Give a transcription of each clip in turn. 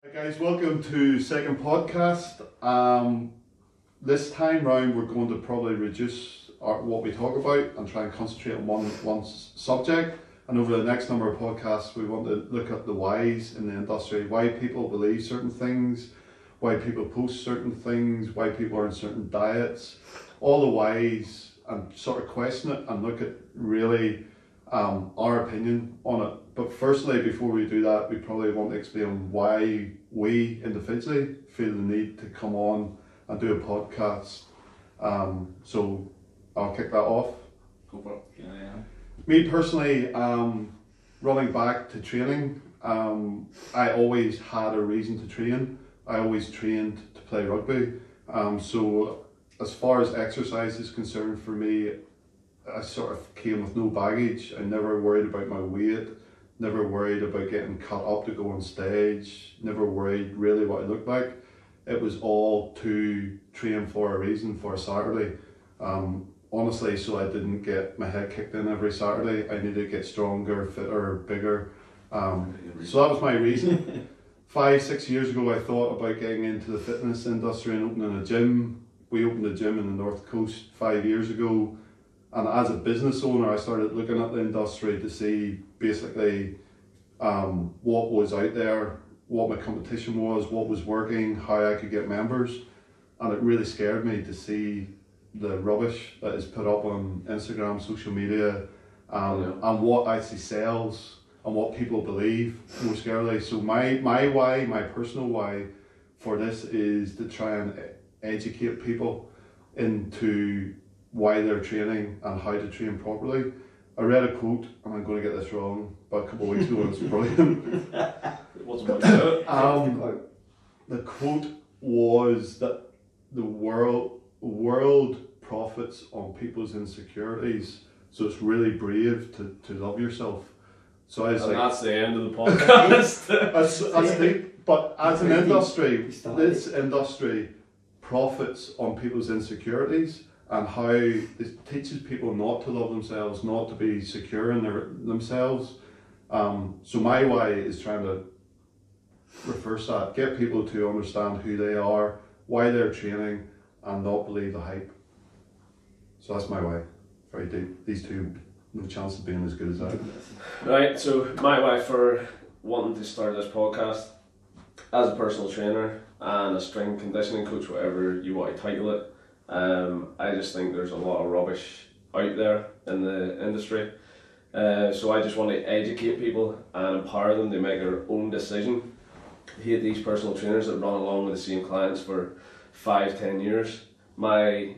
Hi guys, welcome to second podcast. This time round we're going to probably reduce what we talk about and try and concentrate on one subject. And over the next number of podcasts we want to look at the whys in the industry, why people believe certain things, why people post certain things, why people are in certain diets, all the whys, and sort of question it and look at really our opinion on it. But firstly, before we do that, we probably want to explain why we individually feel the need to come on and do a podcast. So I'll kick that off. Go for it. Yeah. Me personally, running back to training, I always had a reason to train. I always trained to play rugby. So as far as exercise is concerned for me, I sort of came with no baggage. I never worried about my weight, never worried about getting cut up to go on stage, never worried really what I looked like. It was all to train for a reason, for a Saturday. Honestly, so I didn't get my head kicked in every Saturday. I needed to get stronger, fitter, bigger. So that was my reason. 5-6 years ago I thought about getting into the fitness industry and opening a gym. We opened a gym in the North Coast 5 years ago. And as a business owner, I started looking at the industry to see basically what was out there, what my competition was, what was working, how I could get members. And it really scared me to see the rubbish that is put up on Instagram, social media, and what actually sells and what people believe most scarily. So my why, my personal why for this is to try and educate people into why they're training and how to train properly. I read a quote, and I'm going to get this wrong, but a couple of weeks ago, and it's brilliant. The quote was that the world profits on people's insecurities, so it's really brave to love yourself. So that's the end of the podcast. that's deep, but as an industry, this industry profits on people's insecurities, and how it teaches people not to love themselves, not to be secure in themselves. So my why is trying to reverse that, get people to understand who they are, why they're training, and not believe the hype. So that's my why. Very deep. These two, no chance of being as good as that. Right, so my why for wanting to start this podcast, as a personal trainer and a strength conditioning coach, whatever you want to title it, I just think there's a lot of rubbish out there in the industry. So I just want to educate people and empower them to make their own decision. I hate these personal trainers that run along with the same clients for 5-10 years. My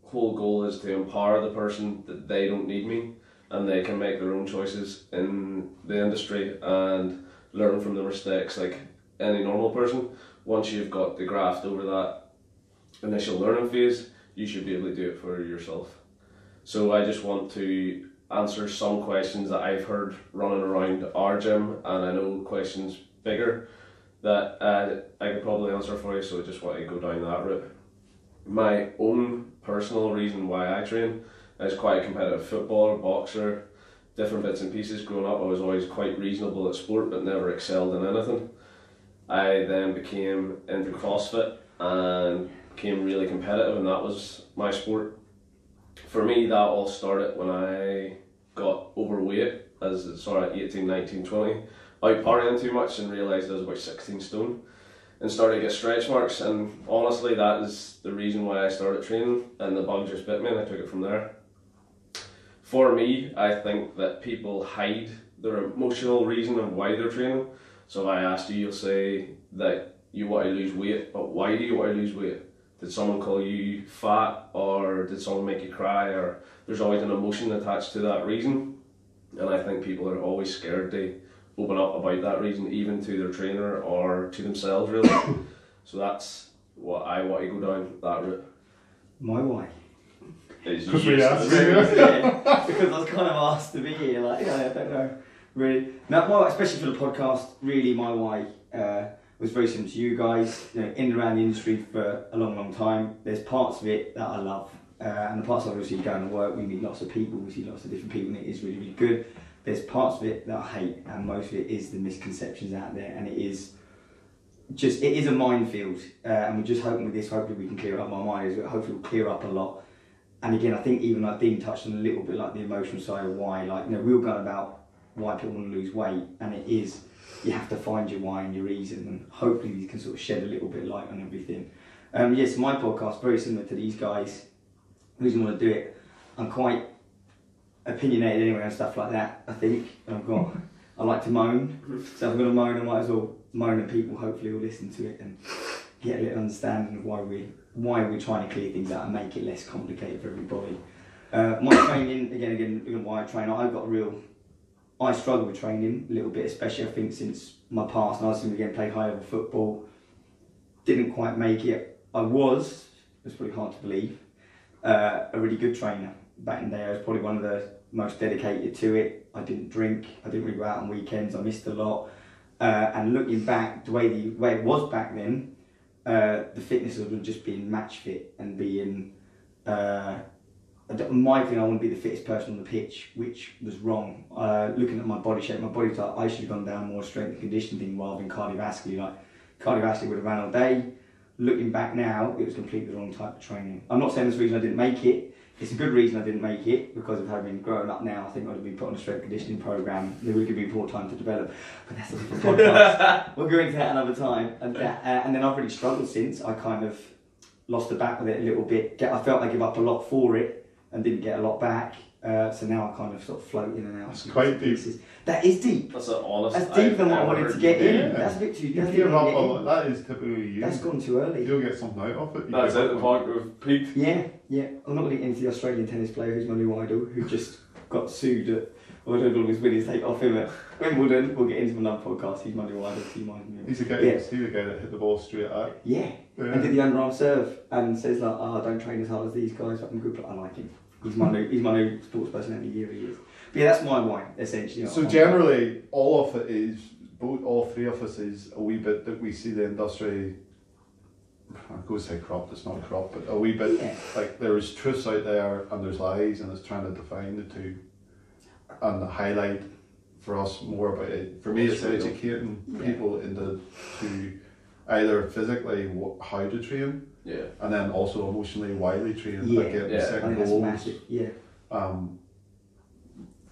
whole goal is to empower the person that they don't need me and they can make their own choices in the industry and learn from the mistakes like any normal person. Once you've got the graft over that initial learning phase, you should be able to do it for yourself. So I just want to answer some questions that I've heard running around our gym, and I know questions bigger that I could probably answer for you, so I just want to go down that route. My own personal reason why I train is quite a competitive footballer, boxer, different bits and pieces. Growing up I was always quite reasonable at sport but never excelled in anything. I then became into CrossFit and became really competitive, and that was my sport. For me, that all started when I got overweight as sort of 18, 19, 20, out partying too much and realised I was about 16 stone and started to get stretch marks, and honestly that is the reason why I started training, and the bug just bit me and I took it from there. For me, I think that people hide their emotional reason of why they're training. So if I asked you, you'll say that you want to lose weight, but why do you want to lose weight? Did someone call you fat, or did someone make you cry, or there's always an emotion attached to that reason, and I think people are always scared to open up about that reason, even to their trainer or to themselves really. So that's what I want to go down that route. My why? Because we asked. Because I was kind of asked to be here, I don't know really. Now, my, especially for the podcast, really my why was very similar to you guys. In and around the industry for a long time. There's parts of it that I love, and the parts obviously going to work, we meet lots of people, we see lots of different people, and it is really good. There's parts of it that I hate, and most of it is the misconceptions out there, and it is just it is a minefield, and we're just hoping with this, hopefully we can clear up my mind. Hopefully we'll clear up a lot. And again, I think even like Dean touched on a little bit like the emotional side of why, like, you know, we were going about why people want to lose weight, and it is, you have to find your why and your reason, and hopefully you can sort of shed a little bit light on everything. Yes, my podcast, very similar to these guys. The reason I want to do it, I'm quite opinionated anyway and stuff like that, I think. I like to moan, so if I'm going to moan, I might as well moan, and people hopefully will listen to it and get a little understanding of why we're trying to clear things out and make it less complicated for everybody. My training, again, why I train, I struggle with training a little bit, especially I think since my past, and I was again play high level football, didn't quite make it. It's probably hard to believe, a really good trainer back in the day. I was probably one of the most dedicated to it. I didn't drink, I didn't really go out on weekends, I missed a lot. And looking back, the way it was back then, the fitness of just being match fit and being, my thing, I want to be the fittest person on the pitch, which was wrong. Looking at my body shape, my body type, I should have gone down more strength and conditioning thing rather than cardiovascular. Like, cardiovascular would have ran all day. Looking back now, it was completely the wrong type of training. I'm not saying that's the reason I didn't make it. It's a good reason I didn't make it, because of having grown up now. I think I would have been put on a strength conditioning program. There would give me more time to develop, but that's a different podcast. We'll go into that another time. And then I've really struggled since. I kind of lost the back with it a little bit. I felt I gave up a lot for it and didn't get a lot back. So now I kind of sort of float in and out. That's quite deep. That is deep. That's an honest. That's deeper than what I wanted to get in. Yeah. That's a bit too. That is typically you. That's gone too early. You'll get something out of it. That's it. The point we've peaked. Yeah. I'm not going to get into the Australian tennis player who's my new idol, who just got sued at, or I don't know all his winnings take off him at Wimbledon. We'll get into another podcast. He's my new idol. He's the guy that hit the ball straight at. Yeah. And did the underarm serve and says like, I don't train as hard as these guys, but I'm good. But I like him. He's my new sports personality of the year. He is. But yeah, that's my why essentially. So generally, all three of us is a wee bit that we see the industry. I'm going to say corrupt. It's not corrupt, but a wee bit like there's truths out there and there's lies, and it's trying to define the two and highlight for us more about it. For me, it's educating people into to either physically how to train. Yeah. And then also emotionally why they train. Setting goals.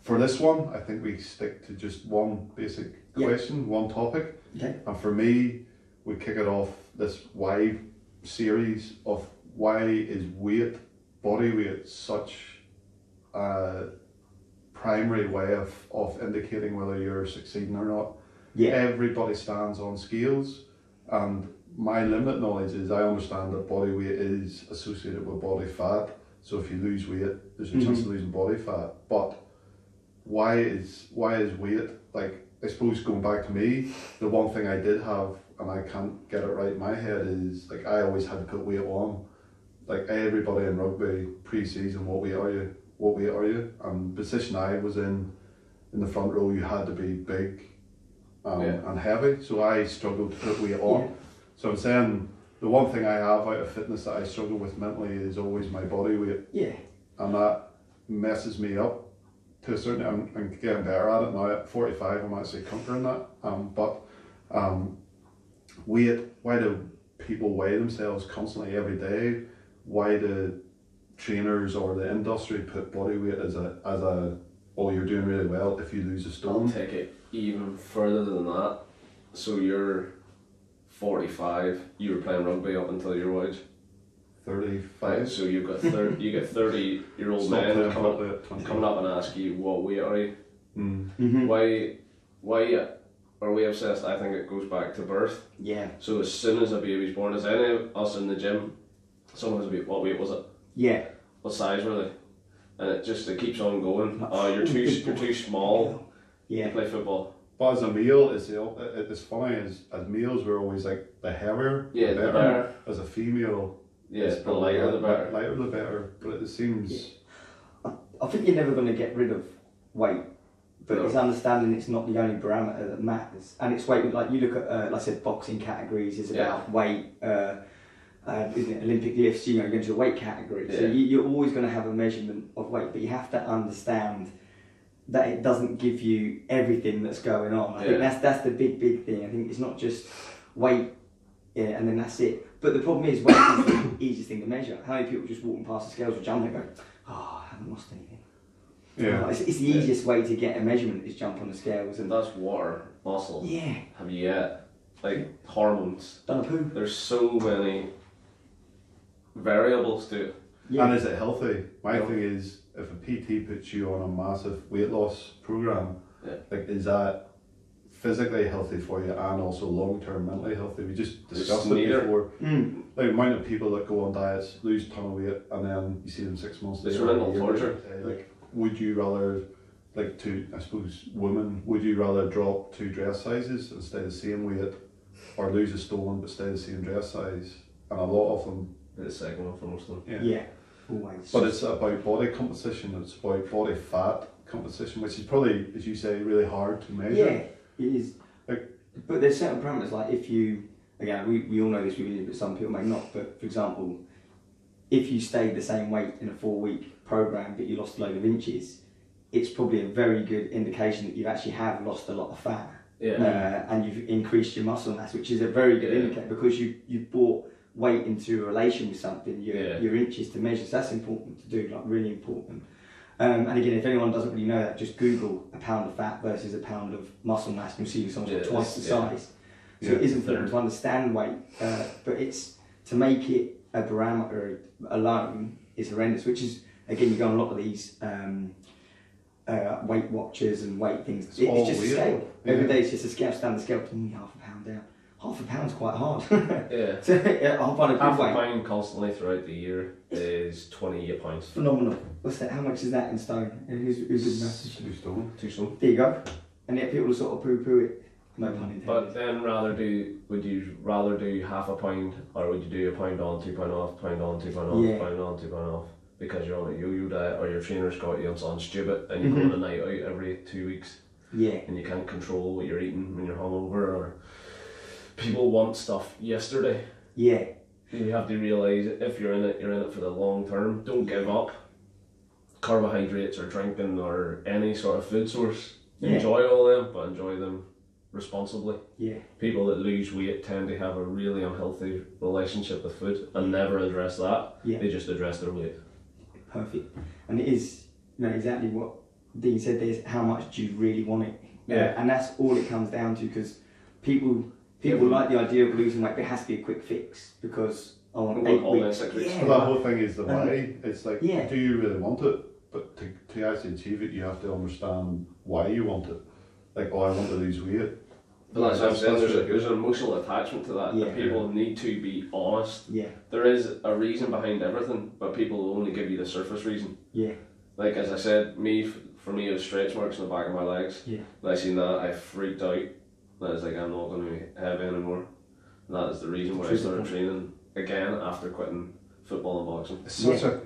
For this one, I think we stick to just one basic question, one topic. Okay. And for me, we kick it off this why series of why is body weight such a primary way of indicating whether you're succeeding or not. Yeah. Everybody stands on scales, and my limited knowledge is I understand that body weight is associated with body fat. So if you lose weight, there's a chance of losing body fat. But why is weight, like, I suppose going back to me, the one thing I did have, and I can't get it right in my head, is like I always had to put weight on. Like everybody in rugby pre-season, what weight are you? And position I was in the front row, you had to be big and heavy. So I struggled to put weight on. Yeah. So I'm saying the one thing I have out of fitness that I struggle with mentally is always my body weight. Yeah. And that messes me up to a certain. I'm getting better at it now. At 45, I'm actually conquering that. Weight. Why do people weigh themselves constantly every day? Why do trainers or the industry put body weight as a oh, you're doing really well if you lose a stone? I'll take it even further than that. So you're 45. You were playing rugby up until your age. 35. So you've got 30-year-old men coming up and ask you what weight are you? Mm-hmm. Why are we obsessed? I think it goes back to birth. Yeah. So as soon as a baby's born, as any of us in the gym, someone has a weight. What weight was it? Yeah. What size were they? And it keeps on going. You're too small. Yeah. To play football. But as a male, it's funny, as males we're always like the heavier, the better. As a female, the lighter the better. Lighter the better, but it seems... Yeah. I think you're never going to get rid of weight, but it's understanding it's not the only parameter that matters. And it's weight, like you look at, like I said, boxing categories is about weight, isn't it? Olympic lifts, you go into a weight category. Yeah. So you're always going to have a measurement of weight, but you have to understand that it doesn't give you everything that's going on. I think that's the big thing. I think it's not just weight Yeah, and then that's it. But the problem is, weight is the easiest thing to measure. How many people just walking past the scales or jumping and go, oh, I haven't lost anything. Yeah. It's the easiest way to get a measurement is jump on the scales. And that's water, muscle. Yeah. Have you yet? Like hormones. Done a poo. There's so many variables to it. Yeah. And is it healthy? My thing is, if a PT puts you on a massive weight loss program, like, is that physically healthy for you and also long term mentally healthy? We just discussed it before. Like, the amount of people that go on diets, lose a ton of weight, and then you see them 6 months later. It's mental torture. Like, would you rather, like, I suppose, women, would you rather drop 2 dress sizes and stay the same weight, or lose a stone but stay the same dress size? And a lot of them. The second one for most of them. Yeah. Always. But it's about body composition, it's about body fat composition, which is probably, as you say, really hard to measure. Yeah, it is. But there's certain parameters, like if you, again, we all know this, but some people may not, but for example, if you stayed the same weight in a 4-week program but you lost a load of inches, it's probably a very good indication that you actually have lost a lot of fat. Yeah. And you've increased your muscle mass, which is a very good indicator, because you brought weight into a relation with something, your inches to measure. So that's important to do, like really important. And again, if anyone doesn't really know that, just Google a pound of fat versus a pound of muscle mass, and you'll see someone's got twice the size. So it is important to understand weight, but it's to make it a parameter alone is horrendous. Which is, again, you go on a lot of these Weight Watchers and weight things. It's just a scale. Every day it's just a scale. Stand the scale, half a pound down. Half a pound's quite hard. Yeah. So I'll find a good half weight. a pound constantly throughout the year is 28 pounds. Phenomenal. What's that? How much is that in stone? Who's good maths? 2 stone. 2 stone. There you go. And yet people sort of poo-poo it. No pun intended. But then would you rather do half a pound, or would you do a pound on, 2 pound off, pound on, 2 pound off, pound on, 2 pound off? Because you're on a yo-yo diet, or your trainer's got you on something stupid, and you go on a night out every 2 weeks. Yeah. And you can't control what you're eating when you're hungover, or people want stuff yesterday. Yeah. You have to realise if you're in it for the long term. Don't give up carbohydrates or drinking or any sort of food source. Yeah. Enjoy all them, but enjoy them responsibly. Yeah. People that lose weight tend to have a really unhealthy relationship with food and never address that. Yeah. They just address their weight. Perfect. And it is, exactly what Dean said, there's how much do you really want it? Yeah. And that's all it comes down to, because people like the idea of losing weight, but it has to be a quick fix, because I want 8 weeks. 6 weeks. Yeah. Well, that whole thing is the why. It's like, Yeah. do you really want it? But to actually achieve it, you have to understand why you want it. Like, I want to lose weight. But that's what I'm saying, there's an emotional attachment to that. Yeah. And people need to be honest. Yeah. There is a reason behind everything, but people will only give you the surface reason. Yeah. Like, as I said, for me it was stretch marks in the back of my legs. Yeah. When I seen that, I freaked out. I was like, I'm not going to be heavy anymore. And that is the reason why I started training again after quitting football and boxing.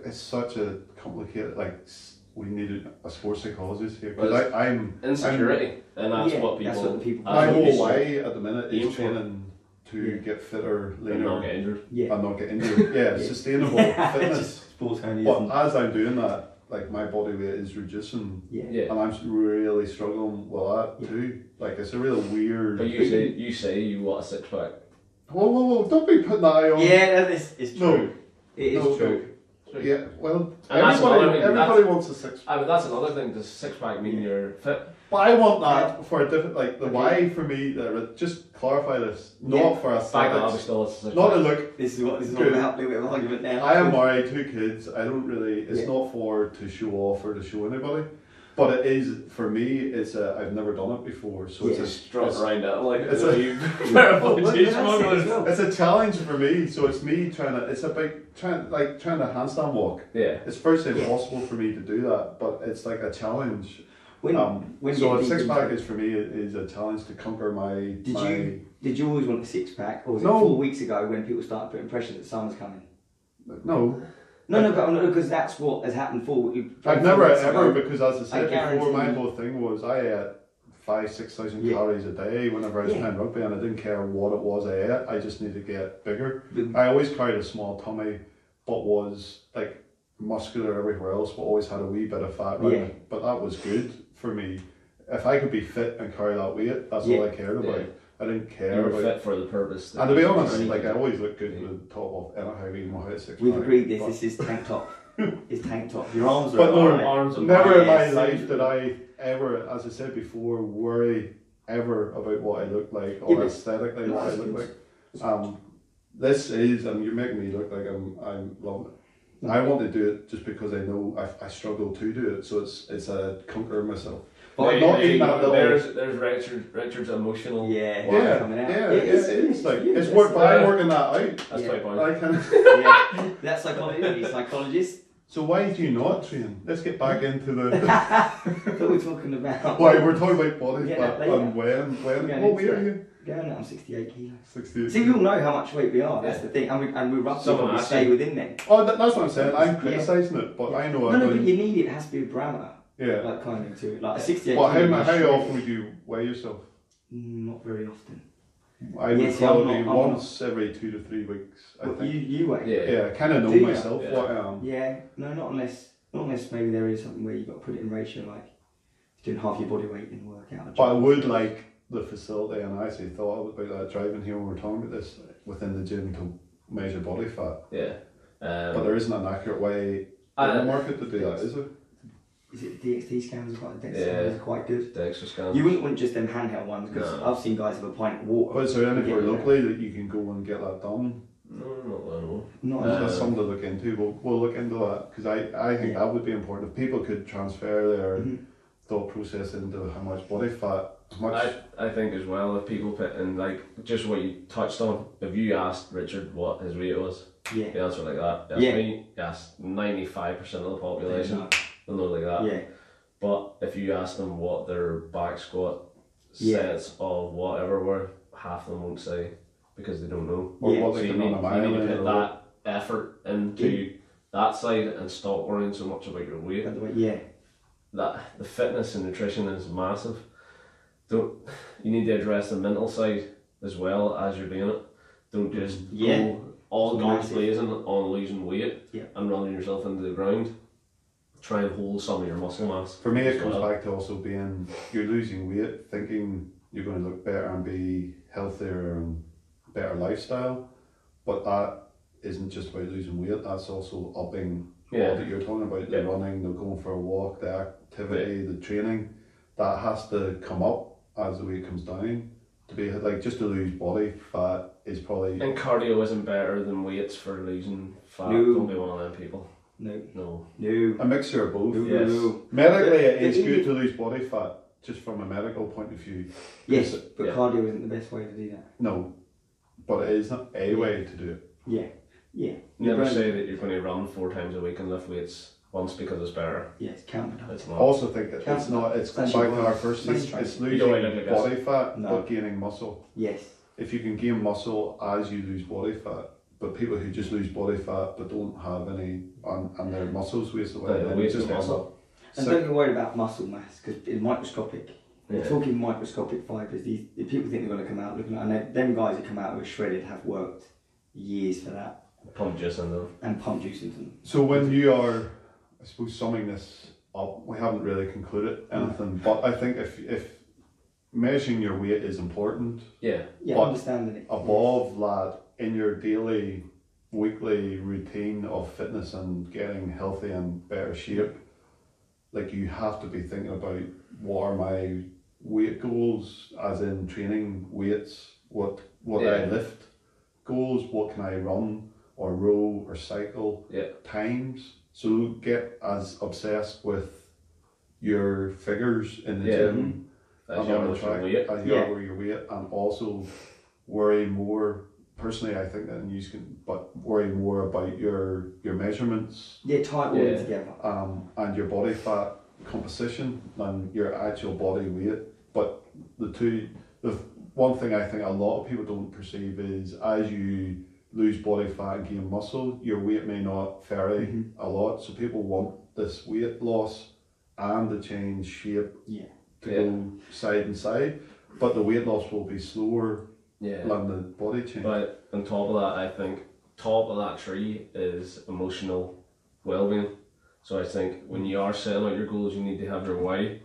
It's such a complicated, like, we needed a sports psychologist here, because I'm insecurity, and that's what people. That's what people. My whole why at the minute is training to get fitter, leaner, and not get injured. and not get injured. Yeah, sustainable fitness. Sports only. But as I'm doing that, like, my body weight is reducing, Yeah. and I'm really struggling with that too. Like, it's a real weird. But you say you want a 6-pack. Whoa! Don't be putting that eye on. Yeah, this is true. No. It is true. Yeah, well, And that's another thing, everybody wants a 6-pack. But that's another thing. Does 6-pack mean you're fit? But I want that for a different, like, the why for me. Just clarify this, not for Back up, aesthetics. still a 6-pack. Not to look. This is what all Good. about. A little bit of argument now. I am married, 2 kids. I don't really. It's not to show off or to show anybody. But it is, for me, I've never done it before, so it's a strut around it like it's it's a challenge for me. So it's me it's about trying to handstand walk. Yeah. It's virtually impossible for me to do that, but it's like a challenge. When so a 6-pack is for me is a challenge to conquer my. Did you always want a 6-pack, or was it No. 4 weeks ago when people started putting pressure that summer's coming? No. No, because that's what has happened for. I've never ever, because as I said I before, my guarantee whole thing was I ate 5,000-6,000 calories a day whenever I was playing rugby, and I didn't care what it was I ate. I just needed to get bigger. I always carried a small tummy, but was like muscular everywhere else, but always had a wee bit of fat around it. But that was good for me. If I could be fit and carry that weight, that's all I cared about. I didn't You care were about. fit for the purpose. And to be honest, you like I needed. always look good with the top off anyhow, even with a 6 We've pack, agreed this. but- This is tank top. It's tank top. Your arms are But no, alright. arms and never in my Yes. life did I ever, as I said before, worry ever about what I look like Yeah, or but- aesthetically what I look like. This is, and you're making me look like I'm loving it. I want to do it just because I know I struggle to do it, so it's a conquer myself. But not in that little. There's Richard's emotional. yeah, Yeah, coming out. yeah, It is, it's like you. it's That's- work, but I'm working that out. That's Yeah. 20 pounds. I can. Yeah, that's psychology. Psychologist. So why do you not train? Let's get back into the. That's what we're talking about. Why we're talking about body Yeah, fat later. and when Yeah, what weight yeah. are you? Going now, I'm 68 kilos. 60. See, we all know how much weight we are. That's Yeah. the thing, and we roughly Someone probably asked stay you. within them. Oh, that's what I'm saying. I'm Yeah. criticising it, but I know No, I'm no, but doing. you need it. It has to be a parameter, Yeah. like kind of to like a 68. Well, kilo how shred. often would you weigh yourself? Not very often. I would Yeah, see, I'm probably not- I'm once every 2 to 3 weeks. I What, think. you weigh? Yeah. Yeah, I kind of know Do you? myself Yeah. what I am. Yeah, no, not unless maybe there is something where you've got to put it in ratio, like doing half your body weight in a workout. But I would like the facility, and I actually thought about that driving here when we were talking about this within the gym to measure body fat. Yeah. But there isn't an accurate way I- in the market to do that, is there? Is it DXT scans? Quite DXT Yeah. scans are quite good. The extra scans. You wouldn't want just them handheld ones because No. I've seen guys have a pint of water. But is there anywhere Yeah. locally that you can go and get that done? No, not that I know. Not That's something to look into. We'll look into that because I think Yeah. that would be important. If people could transfer their Mhm. thought process into how much body fat, how much. I think as well, if people put in, like, just what you touched on, if you asked Richard what his weight was, Yeah. the answer like that. That's Yeah. me, yes, 95% of the population No. will know like that. Yeah. But if you ask them what their back squat Yeah. sets of whatever were, half of them won't say because they don't know. Or Yeah. what So they you can need, on a mile you need to in put or that effort into that side and stop worrying so much about your weight. By the way, yeah. That the fitness and nutrition is massive. You need to address the mental side as well as you're doing it. Don't just Yeah. go all It's guns massive. blazing on losing weight Yeah. and running yourself into the ground. Try and hold some of your muscle mass. For me, it as comes well. back to also being you're losing weight, thinking you're going to look better and be healthier and better lifestyle, but that isn't just about losing weight. That's also upping Yeah. all that you're talking about: the Yeah. running, the going for a walk, the activity, the training. That has to come up as the weight comes down. To be like just to lose body fat is probably And cardio isn't better than weights for losing fat. No. Don't be one of them people. No. No. No. a mixture of both. No. Yes. No. Medically, it But is even- good to lose body fat, just from a medical point of view. Yes, but Yeah. cardio isn't the best way to do that. No, but it is a way to do it. Yeah. Yeah. Never You're say that you're going to run 4 times a week and lift weights once because it's better. Yeah, it's counterproductive. It's I not. also think that it's not. It's going Actually, back to our first thing. it's It's You losing don't want to look like body fat, No. but gaining muscle. Yes. If you can gain muscle as you lose body fat, but people who just lose body fat but don't have any and their muscles waste away, Yeah, then waste it just of ends muscle. up. And sick. don't get worried about muscle mass because it's microscopic. Yeah. We're talking microscopic fibres. These the people think they're going to come out looking, and them guys that come out who are shredded have worked years for that Pump juice in them. and pump juice into them. So when you are, I suppose, summing this up, we haven't really concluded anything, but I think if measuring your weight is important, Yeah. Yeah, But understanding it. above that, in your daily, weekly routine of fitness and getting healthy and better shape, like you have to be thinking about what are my weight goals, as in training weights, what I Yeah. lift goals, what can I run or row or cycle Yeah. times. So get as obsessed with your figures in the Yeah. gym As and you on the are track with your weight. as you Yeah. are with your weight, and also worry more. Personally, I think that you can, but worry more about your measurements Yeah, tie it all in Yeah. together. and your body fat composition than your actual body weight. But the one thing I think a lot of people don't perceive is as you lose body fat and gain muscle, your weight may not vary Mhm. a lot. So people want this weight loss and the change shape Yeah. to Yeah. go side and side, but the weight loss will be slower Yeah. than the body change. But on top of that, I think top of that tree is emotional well-being. So I think when you are setting out your goals, you need to have your why.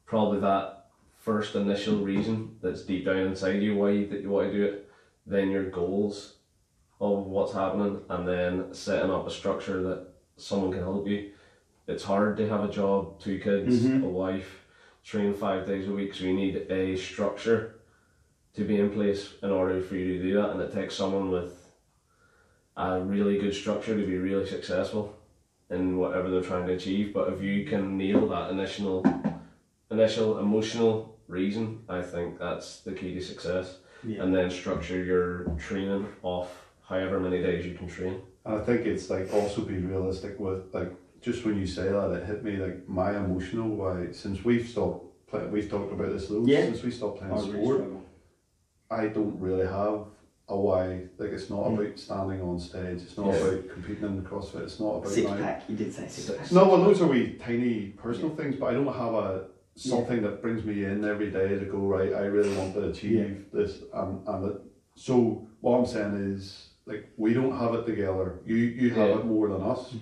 Probably that first initial reason that's deep down inside you why that you want to do it, then your goals of what's happening, and then setting up a structure that someone can help you. It's hard to have a job, 2 kids, a wife, train 5 days a week, so you need a structure to be in place in order for you to do that, and it takes someone with a really good structure to be really successful in whatever they're trying to achieve. But if you can nail that initial emotional reason, I think that's the key to success. And then structure your training off however many days you can train. And I think it's like also be realistic with, like, just when you say that, it hit me like my emotional why, since we've talked about this loads, since we stopped playing sport, I don't really have a why. Like, it's not about standing on stage, it's not about competing in the CrossFit, it's not about six-pack, you did say six-pack. No, well, those are wee tiny personal things, but I don't have something that brings me in every day to go, right, I really want to achieve this, so what I'm saying is, like, we don't have it together. You have it more than us,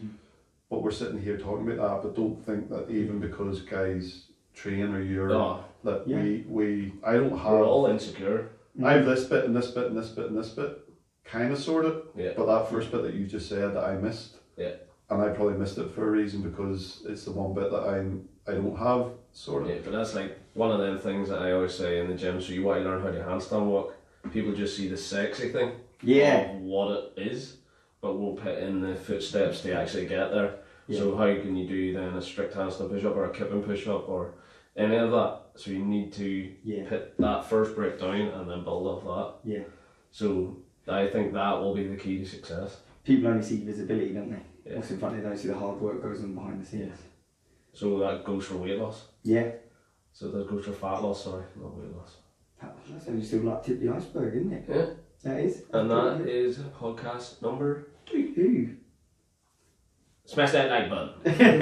but we're sitting here talking about that. But don't think that even because guys train or you're I don't have. We're all insecure. I have this bit and this bit and this bit and this bit, kind of sort of. Yeah. But that first bit that you just said that I missed. Yeah. And I probably missed it for a reason, because it's the one bit that I don't have, sort of. Yeah, but that's like one of them things that I always say in the gym. So you want to learn how to handstand walk. People just see the sexy thing of what it is, but won't put in the footsteps to actually get there. So how can you do then a strict handstand push-up or a kipping push-up or any of that? So you need to put that first breakdown and then build off that. So I think that will be the key to success. People only see visibility, don't they? What's in front, they don't see the hard work goes on behind the scenes. So that goes for weight loss? So that goes for fat loss, sorry, not weight loss. That's only still like tip the iceberg, isn't it? Yeah. That is. And that is podcast number 2. Ooh. Smash that like button.